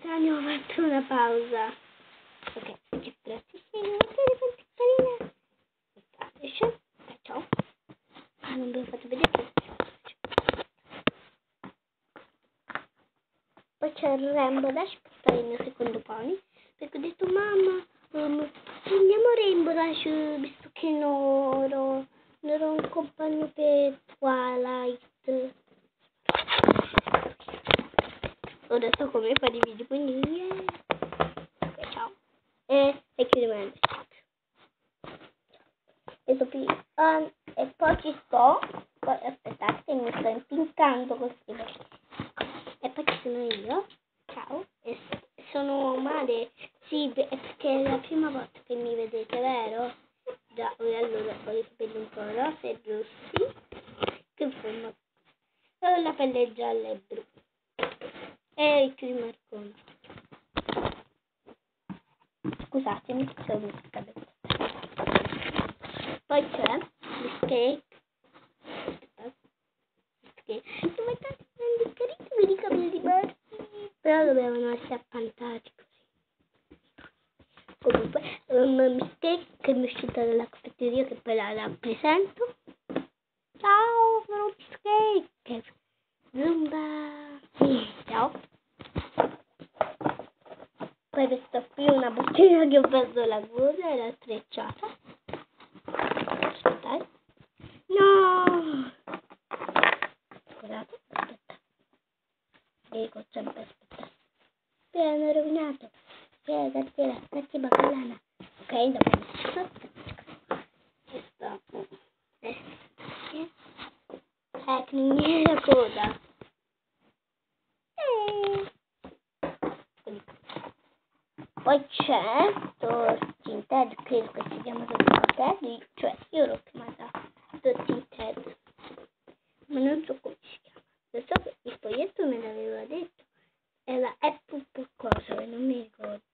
momentaneo ho fatto una pausa. Ok, grazie, quanti carina. Ciao. Non vi ho fatto vedere che poi c'è il Rainbow Dash per fare il mio secondo pony, perché ho detto mamma, prendiamo Rainbow Dash visto che non ero un compagno per Twilight. Ora so come fare i video, quindi ok, ciao. E chiudiamo e poi ci sto. Poi aspettate, mi sto impincando così. E poi ci sono io. Ciao. E sono male. Sì, perché è la prima volta che mi vedete, vero? Già, allora ho i capelli un po' rosa e rossi. Che forma? Ho la pelle gialla e blu. E il marcone. Scusatemi, sono un capello. Poi c'è Biscake. Dove tanti carissimi di capelli verdi, però dovevano essere appantati così. Comunque Biscake che mi è uscita dalla caffetteria, che poi la rappresento. Ciao, sono Biscake. Zumba. Ciao. Poi resto qui una bottiglia che ho perso la coda e l'ho strecciata. Aspettate. No! Scusate, aspetta. Dico sempre aspetta. Hanno rovinato. Tattela, tatti bacallana. Ok, dopo questo. Tecniche la coda. Poi c'è Dustin Ted, credo che si chiama Dustin Ted, cioè io l'ho chiamata Dustin Ted, ma non so come si chiama. Lo so che il foglietto me l'aveva